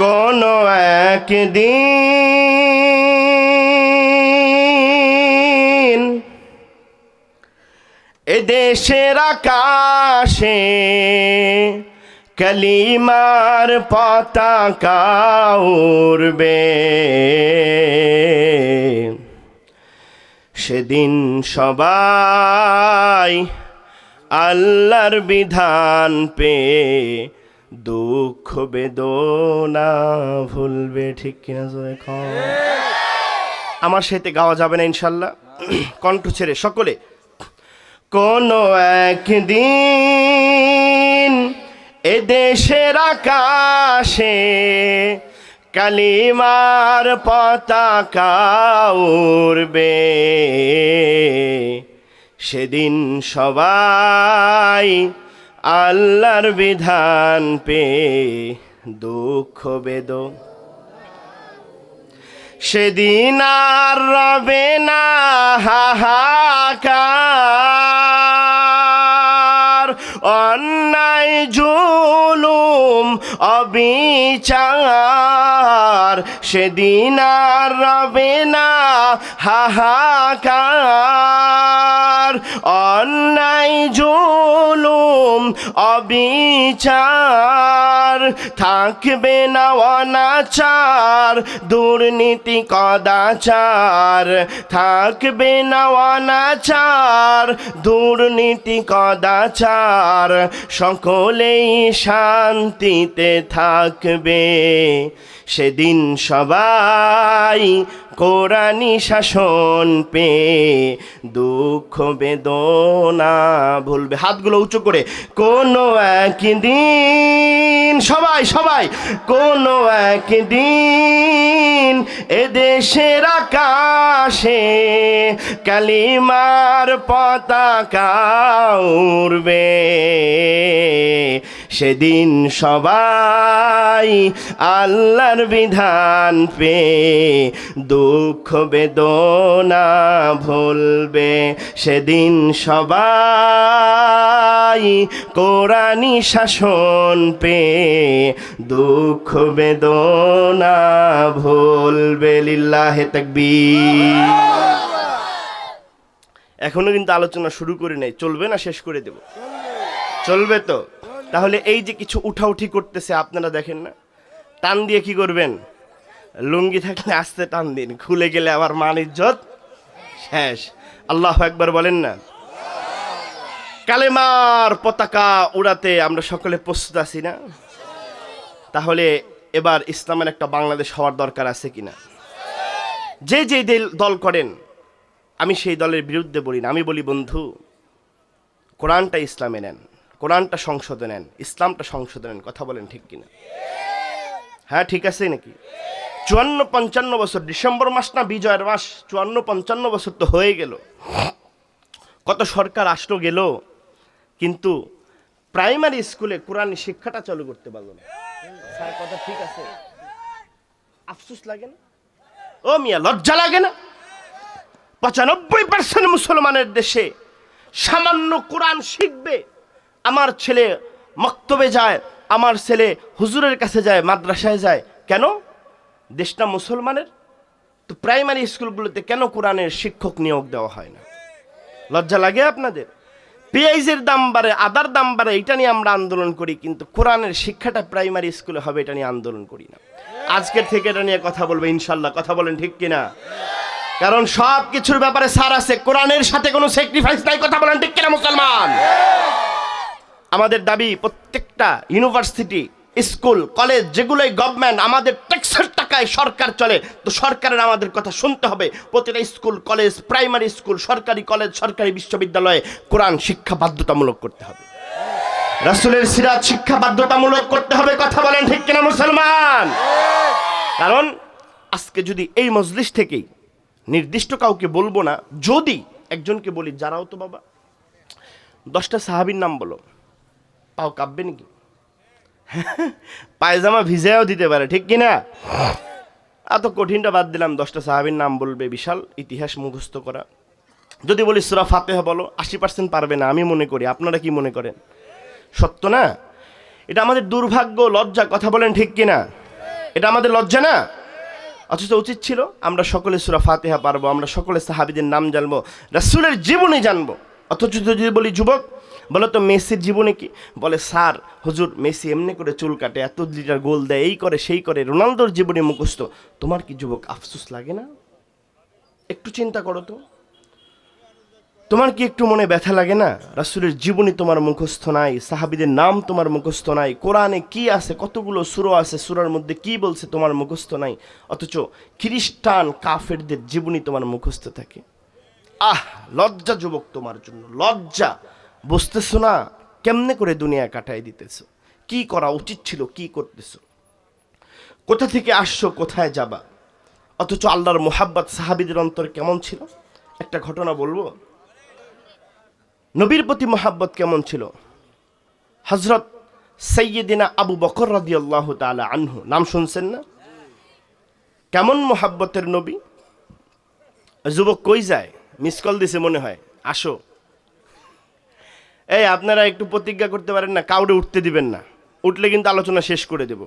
কোনো একদিন এদেশের আকাশে কালিমার পতাকা উড়বে, সেদিন সবাই আল্লাহর বিধান পেয়ে দুঃখ বেদনা ভুলবে। ঠিক কিনা জোরে কও? আমার সাথে গাওয়া যাবে না ইনশাল্লাহ, কণ্ঠ ছেড়ে সকলে। কোনো একদিন এদেশের আকাশে কালিমার পতাকা উড়বে, সেদিন সবাই আল্লাহর বিধান পেয়ে দুঃখ বেদনা, সেদিন আর রবে না হাহাকার, অন্যায় জুলুম অবিচার, সেদিন আর রবে না হাহাকার, অন্যায় জুলুম অবিচার, থাকবে না অনাচার দুর্নীতি কদাচার, থাকবে না অনাচার দুর্নীতি কদাচার, সকলেই শান্তিতে থাকবে, সেদিন সবাই কোরআনি শাসন পেয়ে দুঃখ বেদনা ভুলবে। হাতগুলো উঁচু করে। কোনো একদিন সবাই সবাই, কোনো একদিন এদেশের আকাশে কালিমার পতাকা উড়বে, সেদিন সবাই আল্লাহর বিধান পেয়ে দুঃখ বেদনা ভুলবে, সেদিন সবাই কোরআনি শাসন পেয়ে দুঃখ বেদনা ভুলবে। লিল্লাহে তাকবীর। এখনো কিন্তু আলোচনা শুরু করে নাই, চলবে না শেষ করে দেব? চলবে তো? তাহলে এই যে কিছু উঠাউঠি করতেছে আপনারা দেখেন না, টান দিয়ে কি করবেন? লুঙ্গি থাকলে আস্তে টান দিন, খুলে গেলে আবার মান ইজ্জত শেষ। আল্লাহু আকবার বলেন না? কালেমার পতাকা উড়াতে আমরা সকলে প্রস্তুত আছি না? তাহলে এবার ইসলামের একটা বাংলাদেশ হওয়ার দরকার আছে কিনা? যে যে দল করেন, আমি সেই দলের বিরুদ্ধে বলি না, আমি বলি বন্ধু কোরআনটা ইসলামে নেন, কোরআনটা সংশোধনে নেন, ইসলামটা সংশোধনে নেন। কথা বলেন ঠিক কিনা? হ্যাঁ ঠিক আছে নাকি? 54-55 বছর, ডিসেম্বর মাস না বিজয়ের মাস, 54-55 বছর তো হয়ে গেল। কত সরকার আসলো গেল, কিন্তু প্রাইমারি স্কুলে কোরআন শিক্ষাটা চালু করতে পারলো না। স্যার কথা ঠিক আছে? আফসোস লাগে না? ও মিয়া লজ্জা লাগে না? 95% মুসলমানের দেশে সামান্য কোরআন শিখবে। আমার ছেলে মক্তবে যায়, আমার ছেলে হুজুরের কাছে যায়, মাদ্রাসায় যায়, কেন? দেশটা মুসলমানের, তো প্রাইমারি স্কুলগুলোতে কেন কোরআনের শিক্ষক নিয়োগ দেওয়া হয় না? লজ্জা লাগে আপনাদের? পেঁয়াজের দাম বাড়ে, আদার দাম বাড়ে, এটা নিয়ে আমরা আন্দোলন করি, কিন্তু কোরআনের শিক্ষাটা প্রাইমারি স্কুলে হবে এটা নিয়ে আন্দোলন করি না। আজকের থেকে এটা নিয়ে কথা বলবো ইনশাল্লাহ। কথা বলেন ঠিক কিনা? কারণ সব কিছুর ব্যাপারে সার আছে, কোরআনের সাথে কোনো স্যাক্রিফাইস নাই। কথা বলেন ঠিক কিনা মুসলমান? আমাদের দাবি প্রত্যেকটা ইউনিভার্সিটি, স্কুল, কলেজ যেগুলোই গভর্নমেন্ট, আমাদের ট্যাক্সের টাকায় সরকার চলে, তো সরকারের আমাদের কথা শুনতে হবে। প্রতিটা স্কুল, কলেজ, প্রাইমারি স্কুল, সরকারি কলেজ, সরকারি বিশ্ববিদ্যালয়ে কোরআন শিক্ষা বাধ্যতামূলক করতে হবে, রাসূলের সিরাত শিক্ষা বাধ্যতামূলক করতে হবে। কথা বলেন ঠিক কিনা মুসলমান? কারণ আজকে যদি এই মজলিস থেকেই, নির্দিষ্ট কাউকে বলবো না, যদি একজনকে বলি যারাও তো বাবা 10টা সাহাবীর নাম বলো, পাও কাঁপবে নাকি? পায়জামা ভিজাও দিতে পারে, ঠিক কিনা? এত কঠিনটা বাদ দিলাম, 10টা সাহাবীর নাম বলবে, বিশাল ইতিহাস মুখস্থ করা। যদি বলি সূরা ফাতিহা বলো, 80% পারবে না আমি মনে করি। আপনারা কি মনে করেন? সত্য না? এটা আমাদের দুর্ভাগ্য, লজ্জা। কথা বলেন ঠিক কিনা? এটা আমাদের লজ্জা না? অথচ উচিত ছিল আমরা সকলে সূরা ফাতিহা পারবো, আমরা সকলে সাহাবীদের নাম জানবো, রাসূলের জীবনী জানবো। অথচ যদি বলি যুবক, বলো তো মেসির জীবনী কি? বলে স্যার হুজুর মেসি এমনি করে চুল কাটে, এত লিটার গোল দেয়, এই করে সেই করে, রোনালদোর জীবনী মুখস্থ। তোমার কি যুবক আফসোস লাগে না? একটু চিন্তা করো তো, তোমার কি একটু মনে ব্যথা লাগে না? রাসূলের জীবনী তোমার মুখস্থ নাই, সাহাবীদের নাম তোমার মুখস্থ নাই, কোরআনে কি আছে, কতগুলো সূরা আছে, সূরার মধ্যে কি বলছে তোমার মুখস্থ নাই। অথচ খ্রিস্টান কাফেরদের জীবনী তোমার মুখস্থ থাকে। লজ্জা যুবক, তোমার জন্য লজ্জা। বুঝতেছো না কেমনে করে দুনিয়া কাটাই দিতেছো? কি করা উচিত ছিল, কি করতেছো? কোথা থেকে আসছো, কোথায় যাবা? অথচ আল্লাহর মোহাব্বত সাহাবীদের অন্তর কেমন ছিল? একটা ঘটনা বলবো। নবীর প্রতি মোহাব্বত কেমন ছিল? হযরত সাইয়্যিদিনা আবু বকর রাদিয়াল্লাহু তাআলা আনহু, নাম শুনছেন না? কেমন মোহাব্বতের নবী। যুবক কই যায়? মিস কল দিছে মনে হয়, আসো। এই আপনারা একটু প্রতিজ্ঞা করতে পারেন না, কাউরে উঠতে দিবেন না, উঠলে কিন্তু আলোচনা শেষ করে দেব।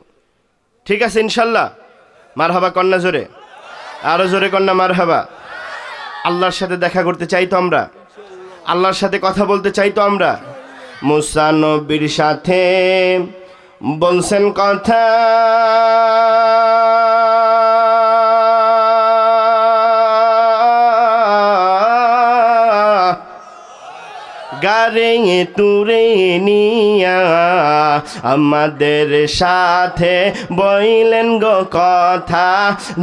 ঠিক আছে ইনশাল্লাহ? মারহাবা কন্যা জোরে, আরো জোরে কন্যা মারহাবা। আল্লাহর সাথে দেখা করতে চাই তো আমরা, আল্লাহর সাথে কথা বলতে চাই তো আমরা। মুসা নবীর সাথে বলছেন কথা, গারে তুরে নিয়া আমাদের সাথে বইলেন গো কথা,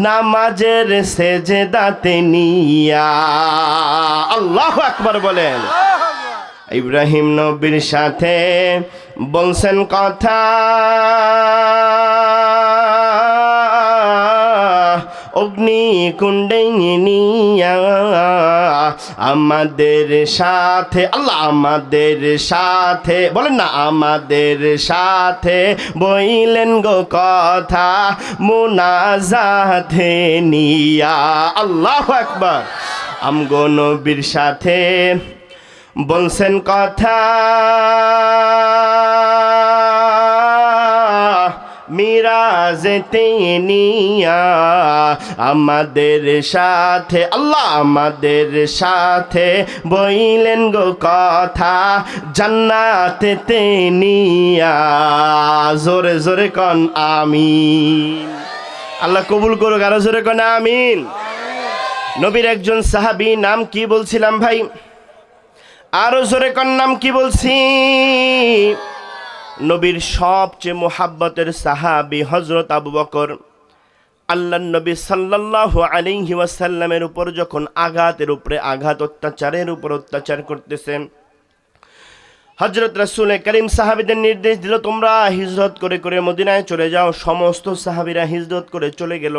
নামাজের সেজদাতে নিয়া। আল্লাহু আকবার বলেন। ইব্রাহিম নবীর সাথে বলছেন কথা, অগ্নিকুণ্ডে নিয়া আমাদের সাথে, আল্লাহ আমাদের সাথে বলেন না, আমাদের সাথে বইলেন গো কথা, মুনাজাতে নিয়া। আল্লাহু আকবার। আমগো নবীর সাথে বলছেন কথা, মিরাজেতে নিয়া আমাদের সাথে, আল্লাহ আমাদের সাথে বইলেন গো কথা, জান্নাতেতে নিয়া। জোরে জোরে কন আমিন। আল্লাহ কবুল করুক, আরো জোরে কন আমিন। নবীর একজন সাহাবী, নাম কি বলছিলাম ভাই? আরো জোরে কন, নাম কি বলছি? নবীর সবচেয়ে মোহাব্বতের সাহাবী হযরত আবু বকর। আল্লাহর নবী সাল্লাল্লাহু আলাইহি ওয়াসাল্লামের উপর যখন আঘাতের উপরে আঘাত, অত্যাচারের উপর অত্যাচার করতেছেন, হযরত রাসূল করিম সাহাবীদের নির্দেশ দিল, তোমরা হিজরত করে করে মদিনায় চলে যাও। সমস্ত সাহাবীরা হিজরত করে চলে গেল।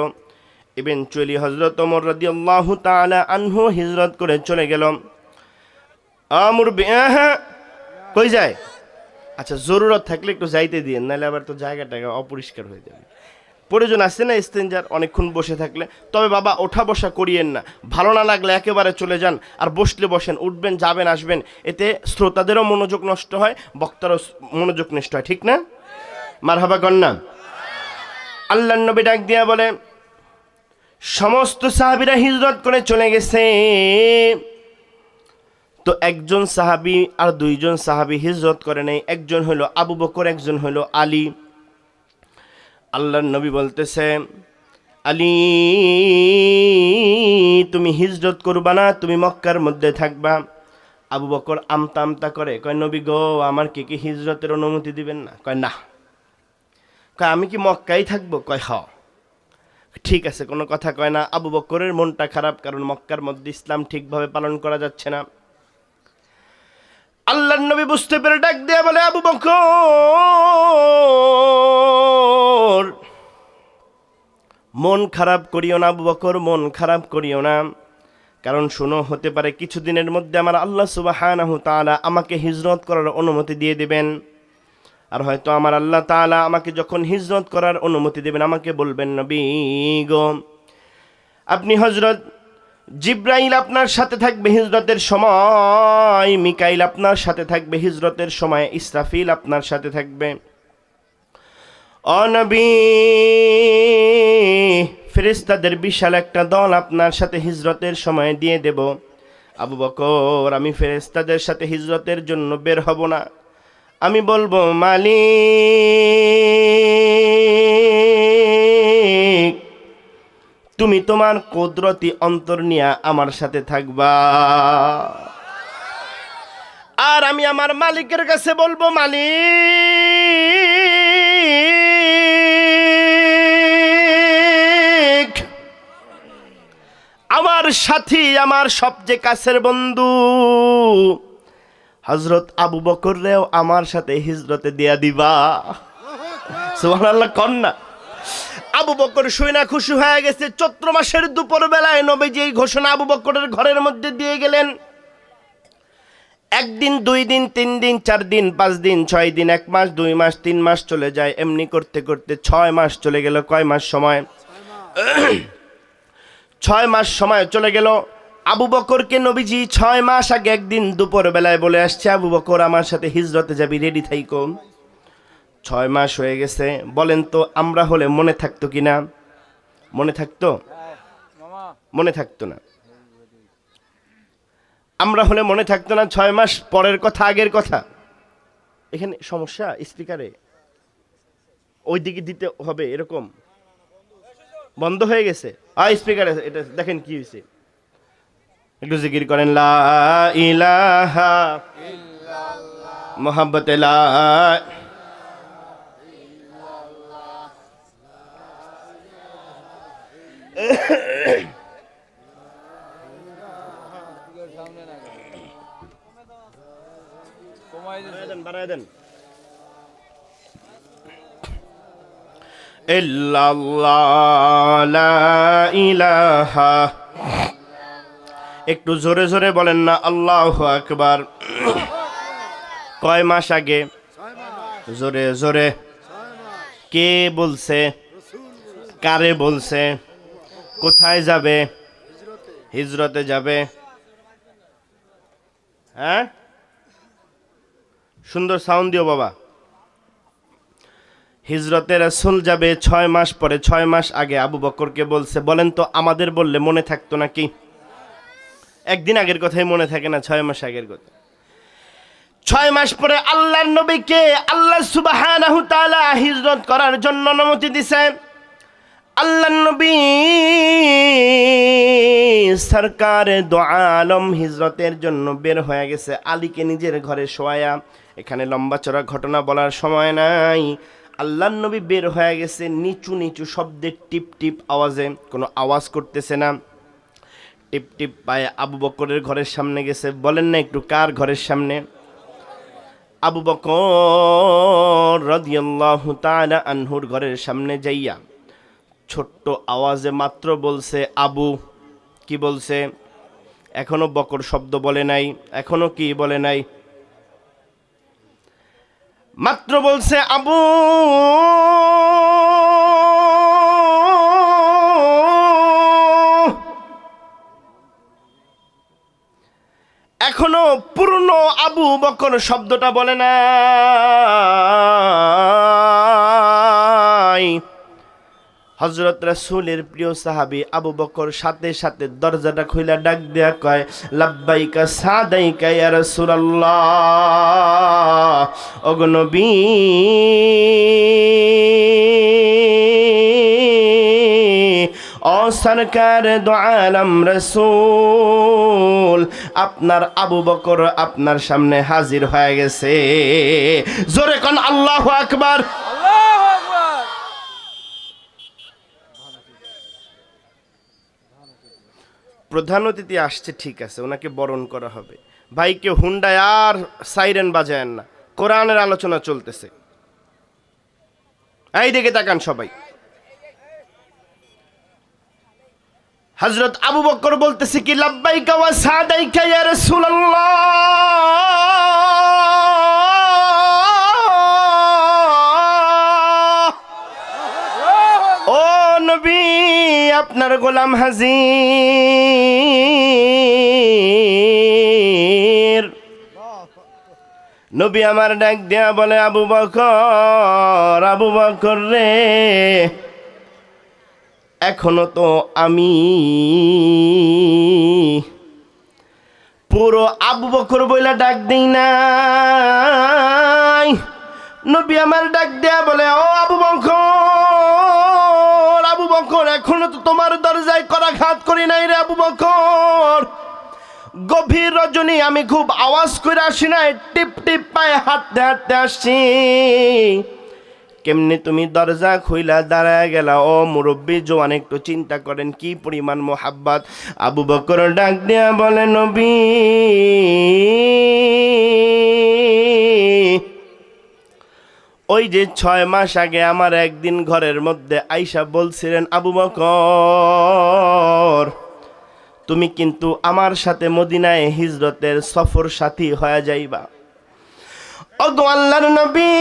ইভেনচুয়ালি হযরত ওমর রাদিয়াল্লাহু তাআলা আনহু হিজরত করে চলে গেল। কই যায়? আচ্ছা, জরুরত থাকলে একটু যাইতে দিয়েন, নাহলে আবার তো জায়গাটা অপরিষ্কার হয়ে যাবে। প্রয়োজন আছে না ইস্তেঞ্জার, অনেকক্ষণ বসে থাকলে। তবে বাবা ওঠা বসা করিয়েন না, ভালো না লাগলে একেবারে চলে যান। আর বসলে বসেন, উঠবেন যাবেন আসবেন, এতে শ্রোতাদেরও মনোযোগ নষ্ট হয়, বক্তারও মনোযোগ নষ্ট হয়। ঠিক না? মারহাবা কন্যা। আল্লাহর নবী ডাক দিয়া বলে, সমস্ত সাহাবীরা হিজরত করে চলে গেছে, তো একজন সাহাবী আর দুইজন সাহাবী হিজরত করে নাই। একজন হলো আবু বকর, একজন হলো আলী। আল্লাহর নবী বলতেছে, আলী তুমি হিজরত করবা না, তুমি মক্কার মধ্যে থাকবা। আবু বকর আমতা আমতা করে, কয় নবী গো, আমার কি হিজরতের অনুমতি দিবেন না? কয় না। কয় আমি কি মক্কায় থাকবো? কয় হ। ঠিক আছে, কোনো কথা কয় না। আবু বকরের মনটা খারাপ, কারণ মক্কার মধ্যে ইসলাম ঠিকভাবে পালন করা যাচ্ছে না। আল্লাহর নবী বুঝতে পেরে ডাক দিয়ে বলে, আবু বকর মন খারাপ করিও না, আবু বকর মন খারাপ করিও না, কারণ শোনো, হতে পারে কিছুদিনের মধ্যে আমার আল্লাহ সুবহানাহু তাআলা আমাকে হিজরত করার অনুমতি দিয়ে দেবেন। আর হয়তো আমার আল্লাহ তাআলা আমাকে যখন হিজরত করার অনুমতি দেবেন, আমাকে বলবেন, নবী গো, আপনি হযরত জিব্রাইল আপনার সাথে থাকবে হিজরতের সময়, মিকাইল আপনার সাথে থাকবে হিজরতের সময়, ইসরাফিল আপনার সাথে থাকবে। ও নবী, ফেরেশতাদের বিশাল একটা দল আপনার সাথে হিজরতের সময় দিয়ে দেব। আবু বকর, আমি ফেরেশতাদের সাথে হিজরতের জন্য বের হব না। আমি বলবো, মালিক, তুমি তোমার কুদরতি অন্তর নিয়ে আমার সাথে থাকবা। আর আমি আমার মালিকের কাছে বলবো, মালিক, আমার সাথী, আমার সবচেয়ে কাছের বন্ধু হযরত আবু বকররেও আমার সাথে হিজরতে দিয়া দিবা। সুবহানাল্লাহ কন্যা। আবু বকর শুনে খুশি হয়ে গেছে। চৈত্র মাসের দুপুর বেলায় নবীজি এই ঘোষণা আবু বকরের ঘরের মধ্যে দিয়ে গেলেন। একদিন, 2 দিন, 3 দিন, 4 দিন, 5 দিন, 6 দিন, 1 মাস, 2 মাস, 3 মাস চলে যায়। এমনি করতে করতে 6 মাস চলে গেল। কয় মাস সময়? 6 মাস সময় চলে গেল। আবু বকরকে নবীজি 6 মাস আগে একদিন দুপুর বেলায় বলে আসছে, আবু বকর আমার সাথে হিজরতে যাবি, রেডি থাইকো। 6 মাস হয়ে গেছে। বলেন তো আমরা হলে মনে থাকতো কিনা? মনে থাকতো? মনে থাকতো না। আমরা হলে মনে থাকতো না। 6 মাস পরের কথা, আগের কথা। এখানে সমস্যা স্পিকারে, ওই দিকে দিতে হবে, এরকম বন্ধ হয়ে গেছে। স্পিকারে এটা দেখেন কি হয়েছে। একটু জিকির করেন, লা ইলাহা মুহাব্বতে লা। বাড়ায় দেন। ইল্লাল্লাহ লা ইলাহা। একটু জোরে জোরে বলেন না, আল্লাহু আকবার। কয় মাস আগে? জোরে জোরে। কে বলছে? কারে বলছে? কোথায় যাবে? হিজরতে যাবে। হ্যাঁ, সুন্দর সাউন্ড দিও বাবা। হিজরতে রাসূল যাবে 6 মাস পরে। 6 মাস আগে আবু বকরকে বলছে। বলেন তো আমাদের বললে মনে থাকতো নাকি? একদিন আগের কথাই মনে থাকে না, 6 মাস আগের কথা। 6 মাস পরে আল্লাহর নবীকে আল্লাহ সুবহানাহু তাআলা হিজরত করার জন্য অনুমতি দিয়েছেন। আল্লাহর নবী সরকারে দো আলম হিজরতের জন্য বের হয়ে গেছে। আলীকে নিজের ঘরে শোয়ায়া। এখানে লম্বা চড়া ঘটনা বলার সময় নাই। আল্লাহর নবী বের হয়ে গেছে নিচু নিচু শব্দে, টিপ টিপ আওয়াজে, কোনো আওয়াজ করতেছে না। টিপ টিপ পায়ে আবু বকরের ঘরের সামনে গেছে। বলেন না একটু কার ঘরের সামনে? আবু বকর রাদিয়াল্লাহু তাআলা আনহুর ঘরের সামনে যাইয়া ছোট্ট আওয়াজে মাত্র বলছে আবু। কি বলছে? এখনো বকর শব্দ বলে নাই। এখনো কি বলে নাই? মাত্র বলছে আবু। এখনো পূর্ণ আবু বকর শব্দটা বলে নাই। হযরত রাসূলের প্রিয় সাহাবী আবু বকর সাথে সাথে দরজাটা খুলে ডাক দেয়া কয়, লাব্বাইকা সাদাইকা ইয়া রাসূলুল্লাহ। ওগো নবী, ও সরকার দো আলম রাসূল, আপনার আবু বকর আপনার সামনে হাজির হয়ে গেছে। জোরে কোন আল্লাহু আকবার। প্রধান অতিথি আসছে, ঠিক আছে, ওনাকে বরণ করা হবে। ভাইকে হুন্ডায় আর সাইরেন বাজায়েন না, কোরআনের আলোচনা চলতেছে। এই দিকে তাকান সবাই। হযরত আবু বকর বলতেছে কি, লাব্বাইকা ওয়া সাদাইকা ইয়া রাসূলুল্লাহ। ও নবী, আপনার গোলাম হাজির। নবী আমার ডাক দেয়া বলে, আবু বকর, আবু বকর রে, এখনো তো আমি পুরো আবু বকর বইলা ডাক দেই নাই। নবী আমার ডাক দেয়া বলে, ও আবু বকর, আবু বকর, এখনো তো তোমার দরজায় করাঘাত করি নাই রে আবু বকর। গভীর রজনী, আমি খুব আওয়াজ করে আসি নাই, টিপ টিপ পায়ে হাঁটতে হাঁটতে আসছি। কেমনে তুমি দরজা খুইলা দাঁড়ায় গেলা? ও মুরব্বী জওয়ান, একটু চিন্তা করেন কি পরিমাণ মোহাব্বত। আবু বকর ডাক দেয়া বলে, নবী, ওই যে 6 মাস আগে আমার একদিন ঘরের মধ্যে আইসা বলছিলেন, আবু বকর, তুমি কিন্তু আমার সাথে মদিনায় হিজরতের সফর সাথী হয়ে যাইবা। ওগো আল্লাহর নবী,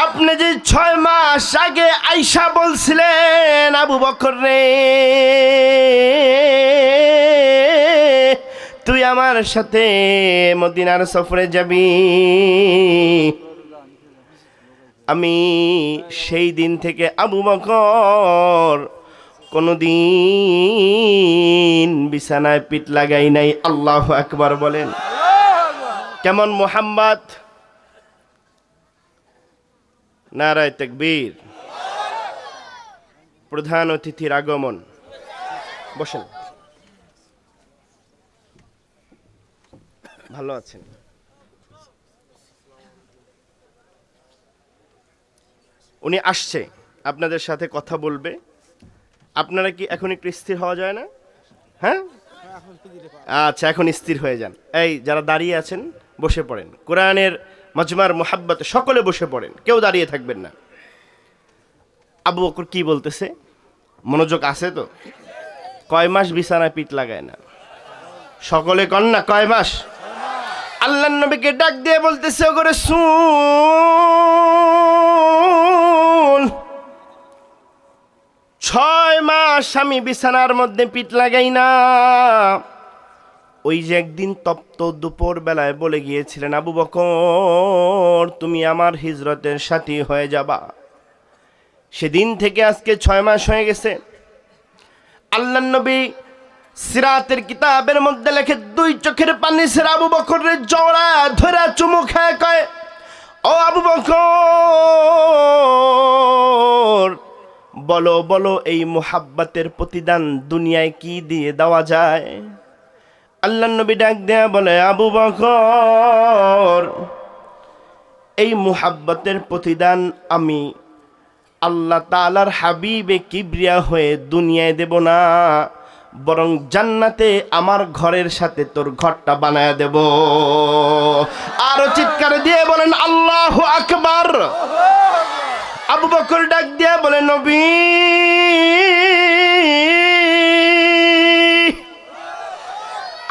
আপনি যে 6 মাস আগে আইসা বলছিলেন, আবু বকর রে, তুই আমার সাথে মদিনার সফরে যাবি, আমি সেই দিন থেকে আবু বকর কোনদিন বিছানায় পিঠ লাগাই নাই। আল্লাহু আকবার বলেন। কেমন মুহাম্মদ! নারায়ে তাকবীর। প্রধান অতিথির আগমন। বসেন। ভালো আছেন? উনি আসছে, আপনাদের সাথে কথা বলবে। আপনারা কি এখন একটু স্থির হওয়া যায় না? হ্যাঁ, আচ্ছা, এখন স্থির হয়ে যান। এই যারা দাঁড়িয়ে আছেন বসে পড়েন। কোরআনের মজমার মুহাব্বতে সকলে বসে পড়েন, কেউ দাঁড়িয়ে থাকবেন না। আবু বকর কি বলতেছে মনোযোগ আছে তো? কয় মাস বিছানায় পিঠ লাগায় না? সকলে কন না, কয় মাস? আল্লাহর নবীকে ডাক দিয়ে বলতেছে, ওগো রাসূল, 6 মাস আমি বিছানার মধ্যে পিঠ লাগাই না। ওই যে একদিন তপ্ত দুপুর বেলায় বলে গিয়েছিলেন, আবু বকর, তুমি আমার হিজরতের সাথী হয়ে যাবা, সেদিন থেকে আজকে 6 মাস হয়ে গেছে। আল্লাহর নবী সিরাতের কিতাবের মধ্যে লেখে, 2 চোখের পানি ছেড়ে আবু বকরের জড়া ধরে চুমু খায়, কয়, ও আবু বকর, বলো বলো, এই মুহাব্বতের প্রতিদান দুনিয়ায় কি দিয়ে দেওয়া যায়? আল্লাহর নবী ডাক দেয়া বলে, আবু বকর, এই মুহাব্বতের প্রতিদান আমি আল্লাহ তাআলার হাবিবে কিবরিয়া হয়ে দুনিয়ায় দেব না, বরং জান্নাতে আমার ঘরের সাথে তোর ঘরটা বানায় দেব। আরো চিৎকার দিয়ে বলেন আল্লাহু আকবার। আবু বকর ডাক দিয়া বলে, নবী,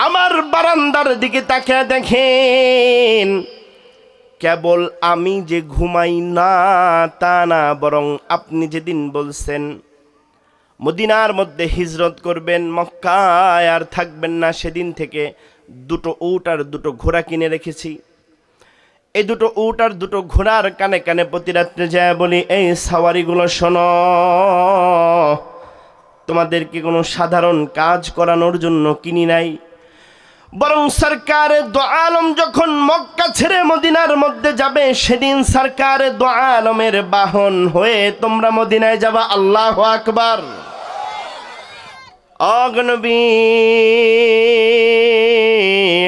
আমার বারান্দার দিকে তাকিয়ে দেখেন, কেবল আমি যে ঘুমাই না তা না, বরং আপনি যেদিন বলছেন মদিনার মধ্যে হিজরত করবেন, মক্কায় আর থাকবেন না, সেদিন থেকে 2 উট আর 2 ঘোড়া কিনে রেখেছি। এই 2 উট আর 2 ঘোড়ার কানে কানে প্রতি রাত্রে যায় বলি, এই সাওয়ারিগুলো শোনো, তোমাদেরকে কোনো সাধারণ কাজ করানোর জন্য কিনি নাই, বরং সরকারে দো আলম যখন মক্কা ছেড়ে মদিনার মধ্যে যাবে, সেদিন সরকারে দো আলমের বাহন হয়ে তোমরা মদিনায় যাবা। আল্লাহু আকবার। অগনবী,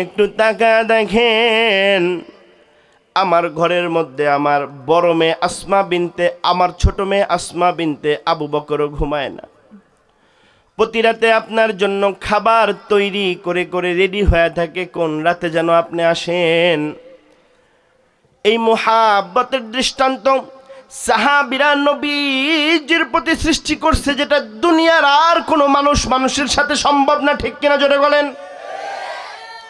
একটু তাকা দেখেন, আমার ঘরের মধ্যে আমার বড় মেয়ে আসমা বিনতে, আমার ছোট মেয়ে আসমা বিনতে আবু বকরও ঘুমায় না। প্রতি রাতে আপনার জন্য খাবার তৈরি করে করে রেডি হয়ে থাকে, কোন রাতে যেন আপনি আসেন। এই মুহাব্বতের দৃষ্টান্ত সাহাবীরা নবীজির প্রতি সৃষ্টি করছে, যেটা দুনিয়ার আর কোনো মানুষের সাথে সম্ভব না। ঠিক কিনা জোরে বলেন?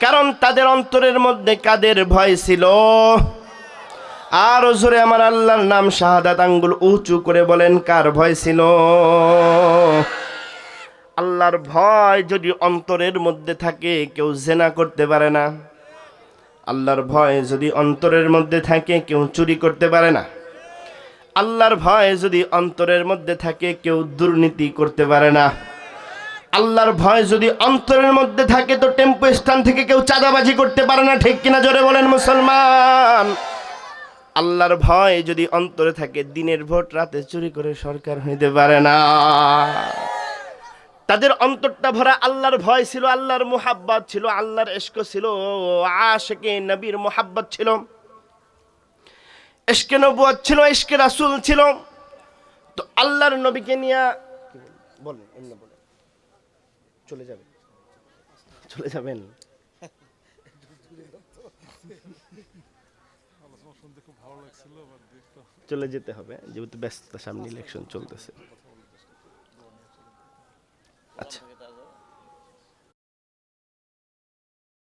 কারণ তাদের অন্তরের মধ্যে কাদের ভয় ছিল? আরো জোরে আমার আল্লাহর নাম শাহাদাত আঙ্গুল উঁচু করে বলেন, কার ভয় ছিল? আল্লাহর ভয় যদি অন্তরের মধ্যে থাকে কেউ জেনা করতে পারে না। আল্লাহর ভয় যদি অন্তরের মধ্যে থাকে কেউ চুরি করতে পারে না। আল্লাহর ভয় যদি অন্তরের মধ্যে থাকে কেউ দুর্নীতি করতে পারে না। আল্লাহর ভয় যদি অন্তরের মধ্যে থাকে তো টেম্পো স্ট্যান্ড থেকে কেউ চাঁদাবাজি করতে পারে না। ঠিক কিনা জোরে বলেন মুসলমান। আল্লাহর ভয় যদি অন্তরে থাকে দিনের ভোট রাতে চুরি করে সরকার হইতে পারে না। তাদের অন্তরটা ভরা আল্লাহর ভয় ছিল, আল্লাহর মুহাব্বত ছিল, আল্লাহর ইশক ছিল, আশিকে নবীর মুহাব্বত ছিল, ইশকে নবুয়ত ছিল, ইশকে রাসূল ছিল। তো আল্লাহর নবীকে নিয়ে বলেন, এমনি বলেন, চলে যাবেন, চলে যাবেন। চলে যেতে হবে যেহেতু ব্যস্ততা, সামনে ইলেকশন চলতেছে। আচ্ছা,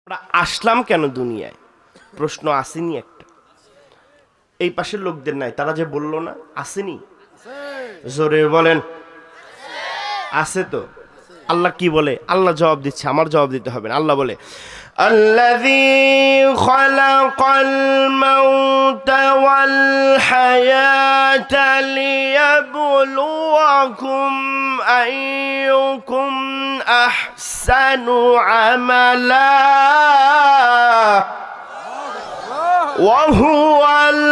আমরা আসলাম কেন দুনিয়ায়? প্রশ্ন আসেনি একটা? এই পাশের লোকদের নাই, তারা যে বললো না আসেনি, জোরে বলেন আছে তো। আল্লাহ কি বলে? আল্লাহ জবাব দিচ্ছে, আমার জবাব দিতে হবে না। আল্লাহ বলে, আল্লাযী খালাকাল মাউতা ওয়াল হায়াতা লিয়াবলুয়াকুম আইয়ুকুম আহসানু আমালা ওয়া হুয়াল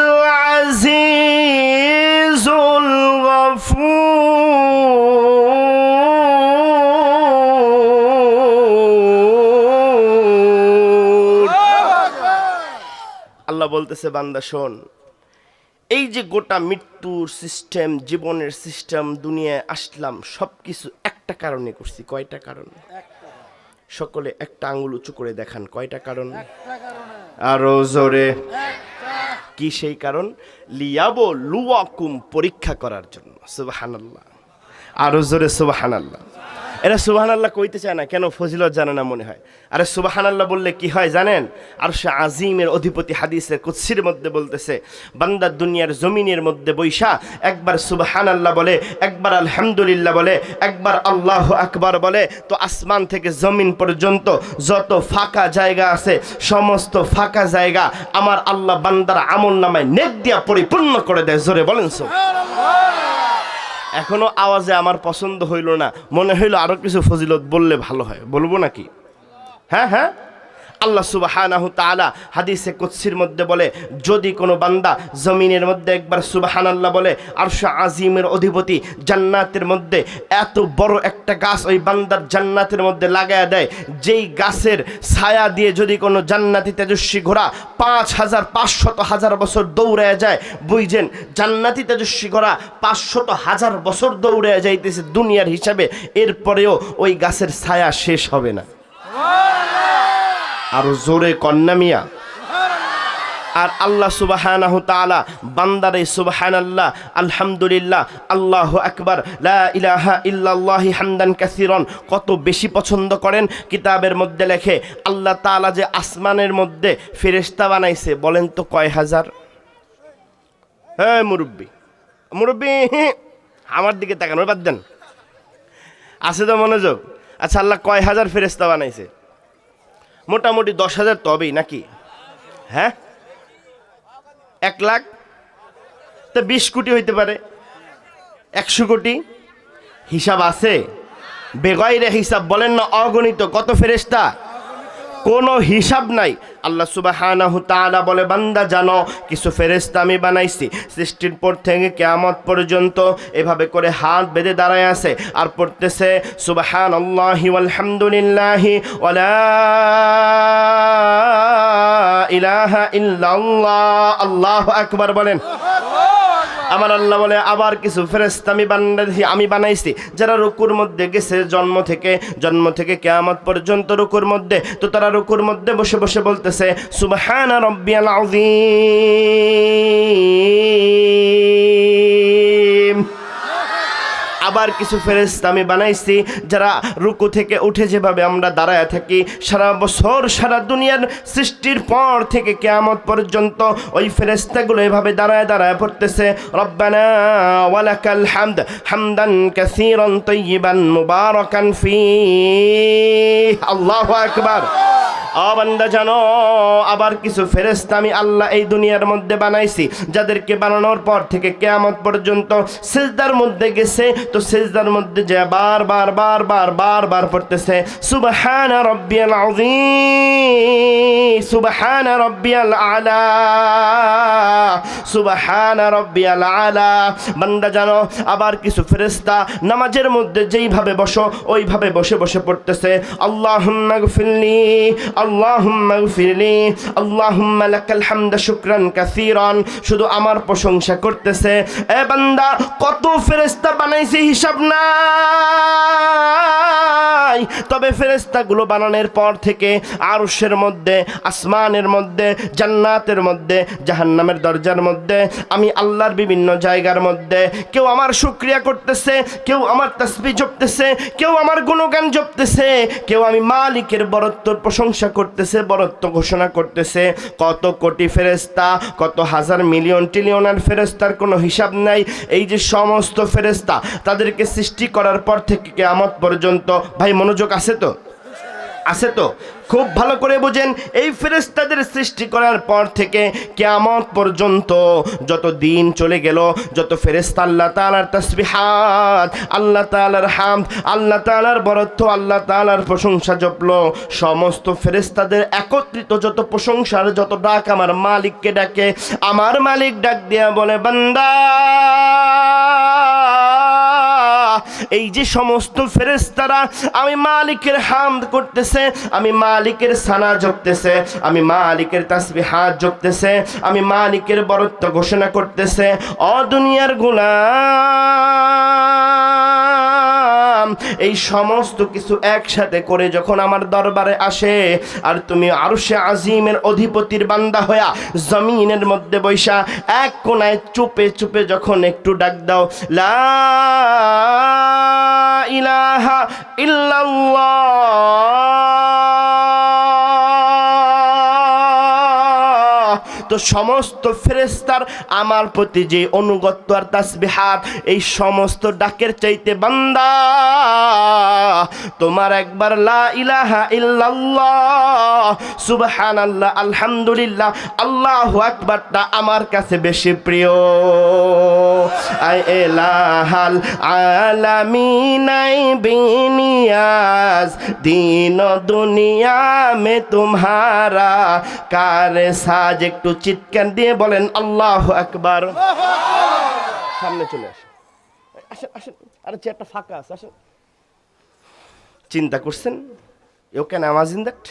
আজিজুল গফুর। আল্লাহ বলতেছে, বান্দা শোন, এই যে গোটা মৃত্যুর সিস্টেম, জীবনের সিস্টেম, দুনিয়ায় আসলাম সবকিছু একটা কারণে করছি। কয়টা কারণ? সকলে একটা আঙ্গুল উঁচু করে দেখান, কয়টা কারণ? আরো জোরে। কি সেই কারণ? লিয়াবলুয়াকুম, পরীক্ষা করার জন্য। সুবহানাল্লাহ, আরো জোরে সুবহানাল্লাহ। এরা সুবহানাল্লাহ কইতে চায় না কেন? ফজিলত জানে না মনে হয়। আরে সুবহানাল্লাহ বললে কি হয় জানেন? আরশে আজিমের অধিপতি হাদিসের কুদসির মধ্যে বলতেছে, বান্দা দুনিয়ার জমিনের মধ্যে বৈশা একবার সুবহানাল্লাহ বলে, একবার আলহামদুলিল্লাহ বলে, একবার আল্লাহু আকবার বলে, তো আসমান থেকে জমিন পর্যন্ত যত ফাঁকা জায়গা আছে সমস্ত ফাঁকা জায়গা আমার আল্লাহ বান্দার আমল নামায় নেক দিয়া পরিপূর্ণ করে দেয়। জোরে বলেন সুবহানাল্লাহ। এখনো আওয়াজে আমার পছন্দ হইল না, মনে হইল আরো কিছু ফজিলত বললে ভালো হয়, বলবো নাকি? হ্যাঁ হ্যাঁ। আল্লাহ সুবহানাহু তাআলা হাদিসে কুদসির মধ্যে বলে, যদি কোনো বান্দা জমিনের মধ্যে একবার সুবহানাল্লাহ বলে, আরশে আজিমের অধিপতি জান্নাতের মধ্যে এত বড় একটা গাছ ওই বান্দার জান্নাতের মধ্যে লাগায়া দেয়, যেই গাছের ছায়া দিয়ে যদি কোনো জান্নাতি তেজস্বী ঘোড়া ৫,৫০০,০০০ বছর দৌড়ায় যায়, বুঝছেন জান্নাতি তেজস্বী ঘোড়া ৫০০,০০০ বছর দৌড়ায় যাইতেছে দুনিয়ার হিসাবে, এরপরেও ওই গাছের ছায়া শেষ হবে না। আরো জোরে কন্যা মিয়া। আর আল্লাহ সুবহানাহু তাআলা বান্দারে সুবহানাল্লাহ, আলহামদুলিল্লাহ, আল্লাহু আকবার, লা ইলাহা ইল্লাল্লাহি হামদান কাসীরান কত বেশি পছন্দ করেন। কিতাবের মধ্যে লেখে আল্লাহ তাআলা যে আসমানের মধ্যে ফেরেশতা বানাইছে, বলেন তো কয় হাজার? হ্যাঁ মুরব্বি, মুরব্বি আমার দিকে তাকান, বাদ দেন, আছে তো মনোযোগ। আচ্ছা, আল্লাহ কয় হাজার ফেরেশতা বানাইছে? মোটামুটি 10,000 তো হবেই নাকি? হ্যাঁ, 1 লাখ তো 20 কোটি হইতে পারে, 100 কোটি। হিসাব আছে? বেগাইরে হিসাব, বলেন না অগণিত। কত ফেরেশতা? কোনো হিসাব নাই। আল্লাহ সুবহানাহু তাআলা বলে, বান্দা জানো কিছু ফেরেশতা আমি বানাইছি, সৃষ্টির পর থেকে কিয়ামত পর্যন্ত এভাবে করে হাত বেঁধে দাঁড়ায় আছে আর পড়তেছে সুবহানাল্লাহি ওয়াল হামদুলিল্লাহি ওয়া লা ইলাহা ইল্লাল্লাহ, আল্লাহু আকবার বলেন। আমার আল্লাহ বলে, আবার কিছু ফেরেশতা আমি বানাইছি যারা রুকুর মধ্যে গেছে জন্ম থেকে কিয়ামত পর্যন্ত রুকুর মধ্যে, তো তারা রুকুর মধ্যে বসে বসে বলতেছে সুবহানা রাব্বিয়াল আযীম। আবার কিছু ফেরেশতা আমি বানাইছি যারা রুকু থেকে উঠে যেভাবে আমরা দাঁড়ায় থাকি সারা বছর সারা দুনিয়ার সৃষ্টির পর থেকে কিয়ামত পর্যন্ত ওই ফেরেশতাগুলো এভাবে দাঁড়ায় দাঁড়ায় পড়তেছে রব্বানা ওয়ালাকাল হামদ হামদান কাসীরান তাইয়িবান মুবারাকান ফীহি আল্লাহু আকবার। বান্দা জানো আবার কিছু ফেরেশতা আমি আল্লাহ এই দুনিয়ার মধ্যে বানাইছি যাদেরকে বানানোর পর থেকে কিয়ামত পর্যন্ত সিজদার মধ্যে গেছে তো সিজদার মধ্যে যে বারবার পড়তেছে সুবহানা রাব্বিয়াল আযীম সুবহানা রাব্বিয়াল আলা সুবহানা রাব্বিয়াল আলা। বান্দা জানো আবার কিছু ফেরেশতা নামাজের মধ্যে যেইভাবে বসো ওইভাবে বসে বসে পড়তেছে আল্লাহুম্মা গফিরলি আল্লাহুম্মা গফিরলি আল্লাহুম্মা লাকাল হামদু শুকরান কাসীরান। শুধু আমার প্রশংসা করতেছে। এ বান্দা কত ফেরেশতা বানাইছে হিসাব নাই। তবে ফেরেশতাগুলো বানানোর পর থেকে আরশের মধ্যে আসমানের মধ্যে জান্নাতের মধ্যে জাহান্নামের দরজার মধ্যে আমি আল্লাহর বিভিন্ন জায়গার মধ্যে কেউ আমার শুকরিয়া করতেছে, কেউ আমার তাসবিহ জপতেছে, কেউ আমার গুণগান জপতেছে, কেউ আমি মালিকের বরত্বর প্রশংসা করতেছে, বরত্ব ঘোষণা করতেছে। কত কোটি ফেরেশতা, কত হাজার মিলিয়ন ট্রিলিয়নের ফেরেশতার কোনো হিসাব নাই। এই যে সমস্ত ফেরেশতা তাদেরকে সৃষ্টি করার পর থেকে কিয়ামত পর্যন্ত, ভাই মনোযোগ আছে তো? আছে তো? খুব ভালো করে বুঝেন, এই ফেরেশতাদের সৃষ্টি করার পর থেকে কিয়ামত পর্যন্ত যত দিন চলে গেল, যত ফেরেশতা আল্লাহ তাআলার তাসবিহাত, আল্লাহ তাআলার হামদ, আল্লাহ তাআলার বরত্ব, আল্লাহ তাআলার প্রশংসা জপলো, সমস্ত ফেরেশতাদের একত্রিত যত প্রশংসার যত ডাক আমার মালিককে ডাকে, আমার মালিক ডাক দিয়া বলে বান্দা এই যে সমস্ত ফেরেশতারা আমি মালিকের হামদ করতেছে, আমি মালিকের সানা জপতেছে, আমি মালিকের তাসবিহাত জপতেছে, আমি মালিকের বরত্ব ঘোষণা করতেছে। ও দুনিয়ার গোলাম, এই সমস্ত কিছু একসাথে করে যখন আমার দরবারে আসে আর তুমি আরশে আজিমের অধিপতির বান্দা হইয়া জমিনের মধ্যে বৈশা এক কোনায় চুপে চুপে যখন একটু ডাক দাও লা ইলাহা ইল্লাল্লাহ, তো সমস্ত ফেরেশতার আমার প্রতি যে অনুগত্য আর তাসবিহাত, এই সমস্ত ডাকের চাইতে বান্দা তোমার একবার লা ইলাহা ইল্লাল্লাহ সুবহানাল্লাহ আলহামদুলিল্লাহ আল্লাহু আকবারটা আমার কাছে বেশি প্রিয়। আই এলাহাল আলামিন আই বিনিয়াজ দীন দুনিয়া মে তুমহারা কার সাজ। একটু চিৎকার দিয়ে বলেন আল্লাহু আকবার। সামনে চলে আসেন, আসেন আসেন, আরে চেয়ারটা ফাঁকা আছে, আসেন। চিন্তা করছেন ইউ ক্যান ইমাজিন দ্যাট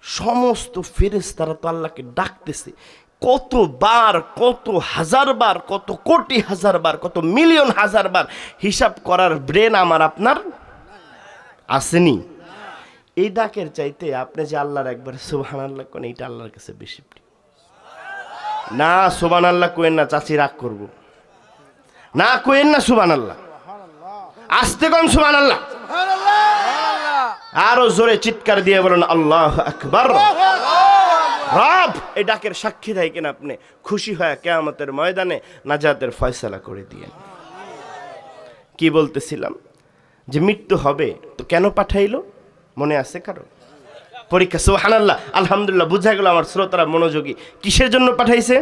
সমস্ত ফেরেশতারা তো আল্লাহকে ডাকতেছে কতবার, কত হাজারবার, কত কোটি হাজারবার, কত মিলিয়ন হাজারবার, হিসাব করার ব্রেন আমার আপনার আসেনি। এই ডাকের চাইতে আপনি যে আল্লাহর একবার সুবহানাল্লাহ কোন, এইটা আল্লাহর কাছে বেশি প্রিয়। না সুবহানাল্লাহ কোয়েন না, চাচি রাগ করব। না কোয়েন না সুবহানাল্লাহ, আস্তে কোন সুবহানাল্লাহ, আরো জোরে চিৎকার দিয়ে বলেন আল্লাহু আকবার। রব এই ডাকের সাক্ষী দেয় কিনা আপনি খুশি হয়ে কিয়ামতের ময়দানে নাজাতের ফয়সালা করে দিয়েন। কি বলতেছিলাম যে মৃত্যু হবে তো কেন পাঠাইলো, মনে আছে কারো? পরীক্ষা। সুবহানাল্লাহ আলহামদুলিল্লাহ, বুঝা গেল আমার শ্রোতারা মনোযোগী। কিসের জন্য পাঠাইছে?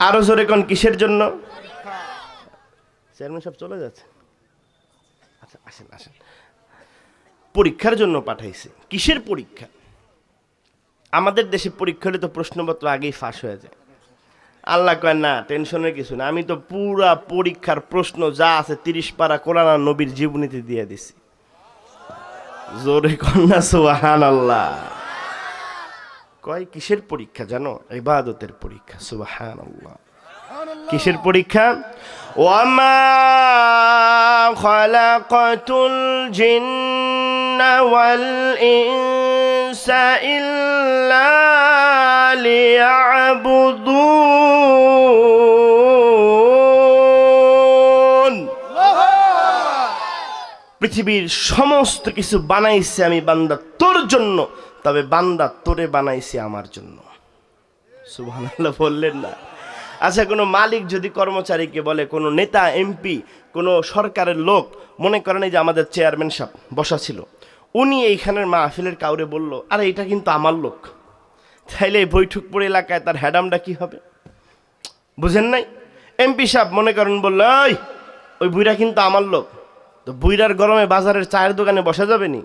আরো জোরে কোন কিসের জন্য? চেয়ারম্যান সাহেব চলে যাচ্ছে, আচ্ছা আসেন আসেন। পরীক্ষার জন্য পাঠাইছে। কিসের পরীক্ষা? আমাদের দেশে পরীক্ষা হলে তো প্রশ্নপত্র আগেই ফাঁস হয়ে যায়। আল্লাহ কয় না, টেনশনের কিছু না, আমি তো পুরা পরীক্ষার প্রশ্ন যা আছে 30 পারা কোরআন আর নবীর জীবনীতে দিয়ে দিছি। জোরে কন্যা সুবহানাল্লাহ। কয় কিসের পরীক্ষা জানো? ইবাদতের পরীক্ষা। সুবহানাল্লাহ। কিসের পরীক্ষা? ওয়ামা খালাকাতুল জিন্না ওয়াল ইনসা ইল্লা লিয়াবুদুন। পৃথিবীর সমস্ত কিছু বানাইছে আমি বান্দা তোর জন্য, তবে বান্দা তোরে বানাইছে আমার জন্য। সুবহানাল্লাহ বললেন না? আচ্ছা, কোনো মালিক যদি কর্মচারীকে বলে, কোনো নেতা এমপি, কোনো সরকারের লোক, মনে করেন এই যে আমাদের চেয়ারম্যান সাহেব বসা ছিল, উনি এইখানের মাহফিলের কাউরে বলল, আরে এটা কিন্তু আমার লোক, তাইলে এই বৈঠকপুর এলাকায় তার হ্যাডামটা কি হবে? বুঝেন নাই? এমপি সাহেব মনে করেন বলল, ওই বুইরা কিন্তু আমার লোক, তো বুইরার গরমে বাজারের চায়ের দোকানে বসা যাবে নি?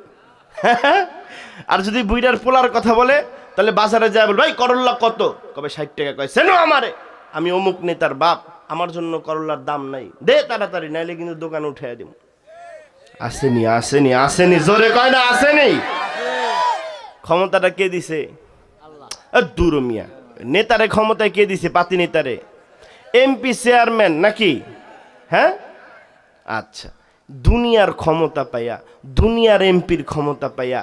আর যদি বুইরার পোলার কথা বলে, তাহলে বাজারে যায় বল, ভাই করল্লা কত? কবে 60 টাকা। কয় সেনো আমারে, আমি অমুক নেতার বাপ, আমার জন্য করল্লার দাম নাই, দে তাড়াতাড়ি, নাইলে কিন্তু দোকানে উঠাইয়া দিব। আসেনি আসেনি আসেনি, জোরে কয় না আসেনি? ক্ষমতাটা কে দিছে? দূর মিয়া, নেতারে ক্ষমতায় কে দিছে? পাতি নেতারে, এমপি চেয়ারম্যান নাকি? হ্যাঁ, আচ্ছা, দুনিয়ার ক্ষমতা পাইয়া, দুনিয়ার এমপির ক্ষমতা পাইয়া,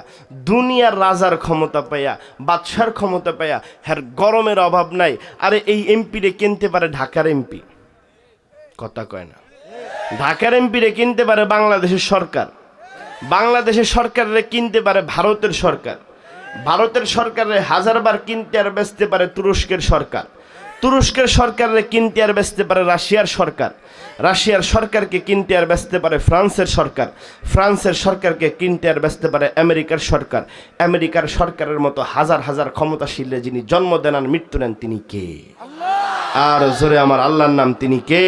দুনিয়ার রাজার ক্ষমতা পাইয়া, বাদশার ক্ষমতা পাইয়া, হ্যাঁ গরমের অভাব নাই। আরে এই এমপিরে কিনতে পারে ঢাকার এমপি, কথা কয় না? ঢাকার এমপিরে কিনতে পারে বাংলাদেশের সরকার, বাংলাদেশের সরকারে কিনতে পারে ভারতের সরকার, ভারতের সরকারে হাজারবার কিনতে আর বেচতে পারে তুরস্কের সরকার, তুরস্কের সরকারে কিনতে আর বেচতে পারে রাশিয়ার সরকার, রাশিয়ার সরকারকে কিনতে আর বেচতে পারে ফ্রান্সের সরকার, ফ্রান্সের সরকারকে কিনতে আর বেচতে পারে আমেরিকার সরকার, আমেরিকার সরকারের মতো হাজার হাজার ক্ষমতাশীলে যিনি জন্ম দেন আর মৃত্যু নেন, তিনি কে? আর জোরে আমার আল্লাহর নাম, তিনি কে?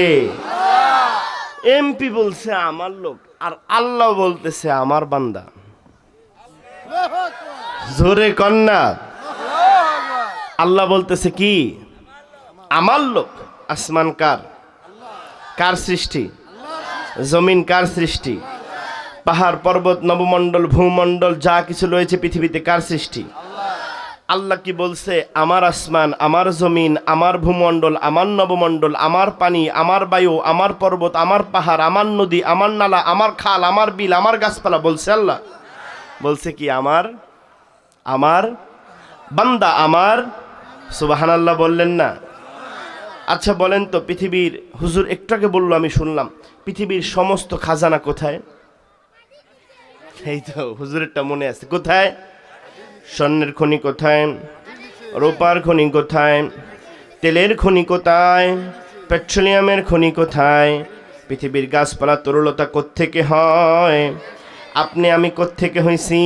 এমপি বলছে আমার লোক, আর আল্লাহ বলতেছে আমার বান্দা। জোরে কন্যা, আল্লাহ বলতেছে কি? আমার লোক। আসমান কার? কার সৃষ্টি? জমিন কার সৃষ্টি? পাহাড় পর্বত নবমণ্ডল ভূমণ্ডল যা কিছু রয়েছে পৃথিবীতে কার সৃষ্টি? আল্লাহ কি বলছে? আমার আসমান, আমার জমিন, আমার ভূমণ্ডল, আমার নবমণ্ডল, আমার পানি, আমার বায়ু, আমার পর্বত, আমার পাহাড়, আমার নদী, আমার নালা, আমার খাল, আমার বিল, আমার গাছপালা, বলছে আল্লাহ? বলছে কি আমার? আমার বান্দা আমার। সুবহানাল্লাহ বললেন না? আচ্ছা বলেন তো, পৃথিবীর, হুজুর একটু আগে বললো আমি শুনলাম, পৃথিবীর সমস্ত খাজানা কোথায়? এই তো হুজুরেরটা মনে আছে, কোথায়? স্বর্ণের খনি কোথায়? রূপার খনি কোথায়? তেলের খনি কোথায়? পেট্রোলিয়ামের খনি কোথায়? পৃথিবীর গাছপালা তরুলতা কোত্থেকে হয়? আপনি আমি কোত্থেকে হইছি?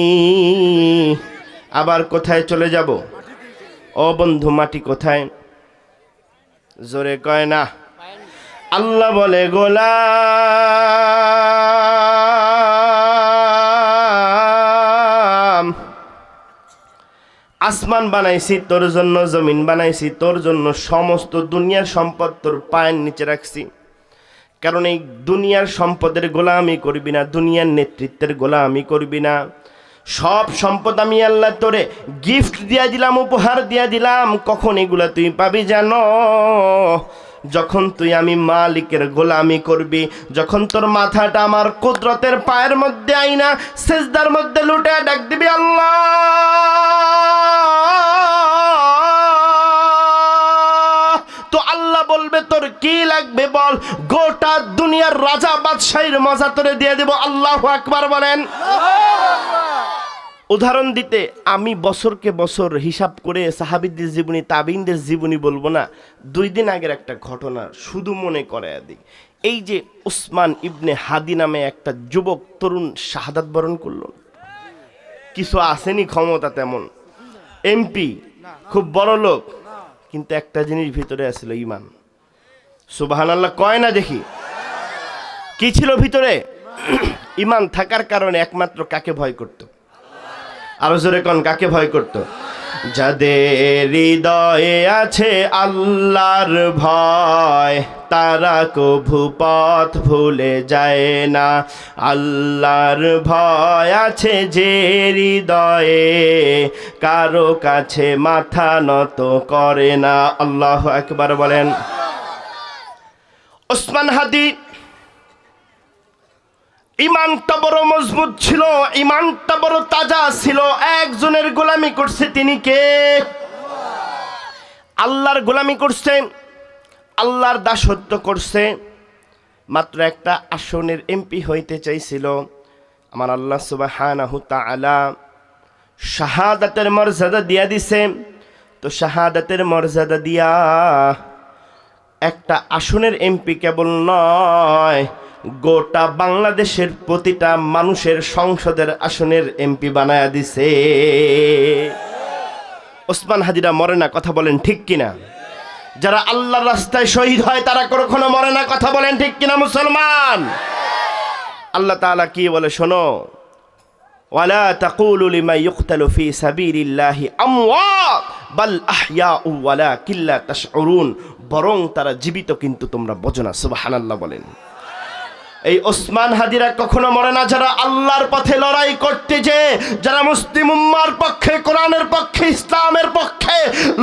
আবার কোথায় চলে যাব? ও বন্ধু, মাটি কোথায়? জোরে কয় না? আল্লাহ বলে, গোলাম, আসমান বানাইছি তোর জন্য, জমিন বানাইছি তোর জন্য, সমস্ত দুনিয়ার সম্পদ তোর পায়ের নিচে রাখছি। কারণ এই দুনিয়ার সম্পদের গোলামি করবি না, দুনিয়ার নেতৃত্বের গোলামি করবি না। সব সম্পদ আমি আল্লাহ তোরে গিফট দিয়া দিলাম, উপহার দিয়া দিলাম। কখন এগুলা তুই পাবি জানো? যখন তুই আমি মালিকের গোলামি করবি, যখন তোর মাথাটা আমার কুদরতের পায়ের মধ্যে আইনা সেজদার মধ্যে লুটে ডাক দিবি আল্লাহ, তো আল্লাহ বলবে তোর কি লাগবে বল, গোটা দুনিয়ার রাজা বাদশাহীর মজা তোরে দিয়ে দেব। আল্লাহু আকবার বলেন। উদাহরণ দিতে আমি বছরকে বছর হিসাব করে সাহাবীদের জীবনী, তাবিনদের জীবনী বলবো না। 2 দিন আগের একটা ঘটনা শুধু মনে করায় দিই। এই যে উসমান ইবনে হাদি নামে একটা যুবক তরুণ শাহাদাত বরণ করলো। কিছু আসেনি ক্ষমতা তেমন, এমপি, খুব বড় লোক, কিন্তু একটা জিনিস ভিতরে আসছিল, ঈমান। সুবহানাল্লাহ কয় না দেখি? কি ছিল ভিতরে? ঈমান থাকার কারণে একমাত্র কাকে ভয় করত? আরো জোরে কোন, কাকে ভয় করত? যাদের হৃদয়ে আছে আল্লাহর ভয়, তারা কভু পথ ভুলে যায় না। আল্লাহর ভয় আছে যে হৃদয়ে, কারো কাছে মাথা নত করে না। আল্লাহু আকবার বলেন। উসমান হাদি ইমানটা বড় মজবুত ছিল, ইমানটা বড় তাজা ছিল। একজনের গোলামি করছে, তিনি কে? আল্লাহর গোলামি করছে, আল্লাহর দাসত্ব করছে। মাত্র একটা আসনের এমপি হইতে চাইছিল, আমার আল্লাহ সুবহানাহু তাআলা শাহাদাতের মর্যাদা দিয়া দিছে। তো শাহাদাতের মর্যাদা দিয়া একটা আসনের এমপি কেবল নয়, গোটা বাংলাদেশের প্রতিটা মানুষের সংসদের আসনের এমপি বানায়া দিছে। ওসমান হাদিরা মরে না, কথা বলেন ঠিক কিনা? যারা আল্লাহর রাস্তায় শহীদ হয় তারা কখনো মরে না, কথা বলেন ঠিক কিনা মুসলমান? আল্লাহ তাআলা কি বলে শোনো, ওয়ালা তাকুলু লিমান ইউকতালু ফি সাবিলিল্লাহি আমওয়াত বাল আহইয়াউ ওয়ালাকিন লা তাশউরুন, বরং তারা জীবিত কিন্তু তোমরা বোঝো না। সুবহানাল্লাহ বলেন। এই ওসমান হাদিরা কখনো মরে না। যারা আল্লাহর পথে লড়াই করতে যে, যারা মুসলিম উম্মার পক্ষে, কোরআনের পক্ষে, ইসলামের পক্ষে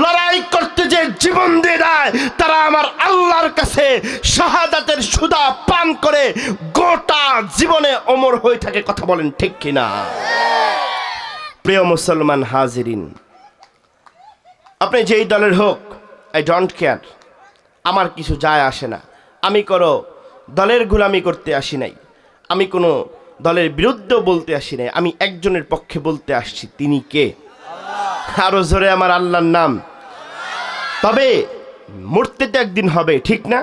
লড়াই করতে যে জীবন দিয়ে দেয়, তারা আমার আল্লাহর কাছে শাহাদাতের সুধা পান করে গোটা জীবনে অমর হয়ে থাকে, কথা বলেন ঠিক কিনা? প্রিয় মুসলমান হাজিরিন, আপনি যেই দলের হোক, আই ডোন্ট কেয়ার, আমার কিছু যায় আসে না। আমি দলের গোলামি করতে আসি নাই, আমি কোনো দলের বিরুদ্ধেও বলতে আসি নাই, আমি একজনের পক্ষে বলতে আসছি। তিনি কে? আরো জোরে আমার আল্লাহর নাম। তবে মরতে তো একদিন হবে, ঠিক না?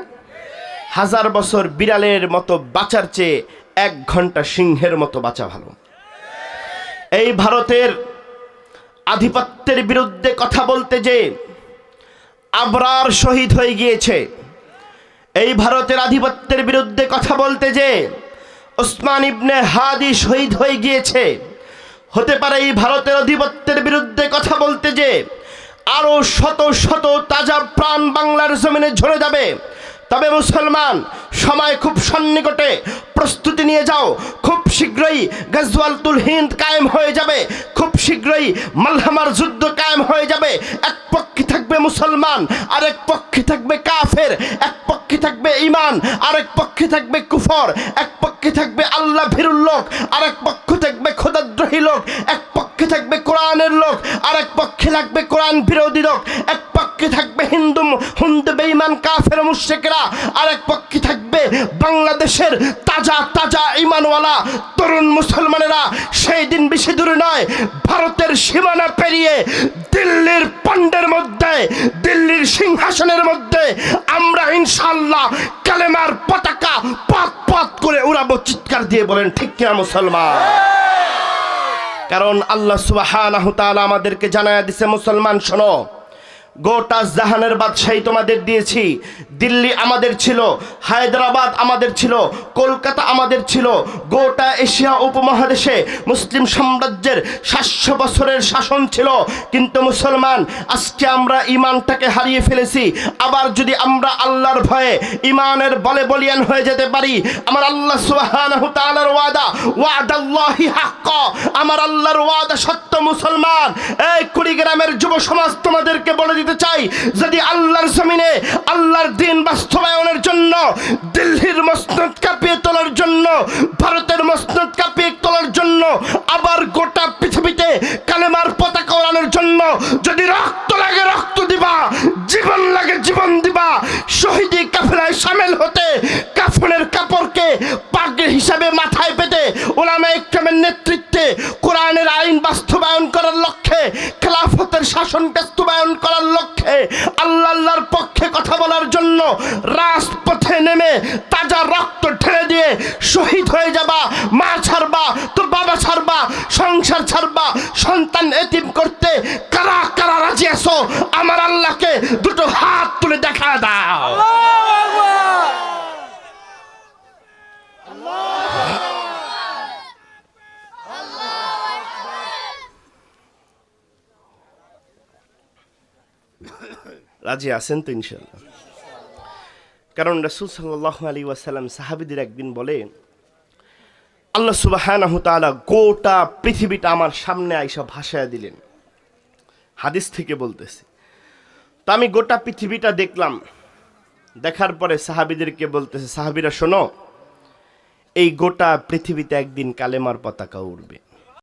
1000 বছর বিড়ালের মতো বাঁচার চেয়ে 1 ঘন্টা সিংহের মতো বাঁচা ভালো। এই ভারতের আধিপত্যের বিরুদ্ধে কথা বলতে যে আবরার শহীদ হয়ে গিয়েছে, এই ভারতের আধিপত্যের বিরুদ্ধে কথা বলতে যে ওসমান ইবনে হাদি শহীদ হয়ে গিয়েছে, হতে পারে এই ভারতের আধিপত্যের বিরুদ্ধে কথা বলতে যে আরো শত শত তাজা প্রাণ বাংলার জমিনে ঝরে যাবে। তবে মুসলমান, সময় খুব সন্নিকটে, প্রস্তুতি নিয়ে যাও। খুব শীঘ্রই গাজওয়াতুল হিন্দ কায়েম হয়ে যাবে, খুব শীঘ্রই মালহামার যুদ্ধ কায়েম হয়ে যাবে। এক পক্ষে থাকবে মুসলমান, আরেক পক্ষে থাকবে কাফের, এক পক্ষে থাকবে ঈমান, আরেক পক্ষে থাকবে কুফর, এক পক্ষে থাকবে আল্লাহ ভীরুর লোক, আরেক পক্ষে থাকবে খোদাদ্রোহী লোক, এক পক্ষে থাকবে কোরআনের লোক, আরেক পক্ষে থাকবে কোরআন বিরোধী লোক, এক পক্ষে থাকবে হিন্দু বেঈমান কাফের মুশরিকরা, আরেক পক্ষে থাকবে বাংলাদেশের তাজা তাজা ঈমানওয়ালা তরুণ মুসলমানেরা। সেই দিন বেশি দূরে নয়, ভারতের সীমানা পেরিয়ে দিল্লির পণ্ডের মধ্যে, দিল্লির সিংহাসনের মধ্যে আমরা ইনশাআল্লাহ কালেমার পতাকা পাত পাত করে উড়াবো। চিৎকার দিয়ে বলেন ঠিক কিনা মুসলমান? কারণ আল্লাহ সুবহানাহু তাআলা আমাদেরকে জানায়া দিয়েছে, মুসলমান শোনো, গোটা জাহানের বাদশাহী তোমাদের দিয়েছি। দিল্লি আমাদের ছিল, হায়দ্রাবাদ আমাদের ছিল, কলকাতা আমাদের ছিল। গোটা এশিয়া উপমহাদেশে মুসলিম সাম্রাজ্যের 700 বছরের শাসন ছিল। কিন্তু মুসলমান, আজকে আমরা ঈমানটাকে হারিয়ে ফেলেছি। আবার যদি আমরা আল্লাহর ভয়ে ঈমানের বলে বলিয়ান হয়ে যেতে পারি, আমার আল্লাহ সুবহানাহু তাআলার ওয়াদা, ওয়াদাল্লাহি হাক্কা, আমার আল্লাহর ওয়াদা সত্য। মুসলমান, এই কুড়িগ্রামের যুব সমাজ তোমাদেরকে বলে দিতে চাই, যদি আল্লাহর জমিনে আল্লাহর দ্বীন বাস্তবায়নের জন্য, দিল্লির মসনদ কাঁপিয়ে তোলার জন্য, ভারতের মসনদ কাঁপিয়ে তোলার জন্য, আবার গোটা পৃথিবীতে কালেমার পতাকা ওড়ানোর জন্য যদি রক্ত লাগে রক্ত দিবা, জীবন লাগে জীবন দিবা। শহীদি কাফেলায় শামিল হতে কাফনের কাপড়কে পাগড়ি হিসাবে মাথায় পেতে উলামায়ে ইকরামের নেতৃত্বে কোরআনের আইন বাস্তবায়ন করার লক্ষ্যে, খেলাফতের শাসন বাস্তবায়ন করার লক্ষ্যে, আল্লাহর পক্ষে কথা বলার জন্য রাজপথে নেমে তাজা রক্ত ঢেলে দিয়ে শহীদ হয়ে যাবা। মা ছাড়বা তো বাবা ছাড়বা, সংসার ছাড়বা, সন্তান এতিম করতে কারা কারা রাজি আছো? আমার আল্লাহকে দুটো হাত তুলে দেখা দাও। রাজি আছেন তো ইনশাআল্লাহ? কারণ রাসূল সাল্লাল্লাহু আলাইহি ওয়াসাল্লাম সাহাবীদের একদিন বলে, আল্লাহ সুবহানাহু তাআলা গোটা পৃথিবীটা আমার সামনে আইসা ভাসায়া দিলেন। হাদিস থেকে বলতেছি। তো আমি গোটা পৃথিবীটা দেখলাম, দেখার পরে সাহাবীদেরকে বলতেছে, সাহাবীরা শোনো, এই গোটা পৃথিবীতে একদিন কালেমার পতাকা উড়বে।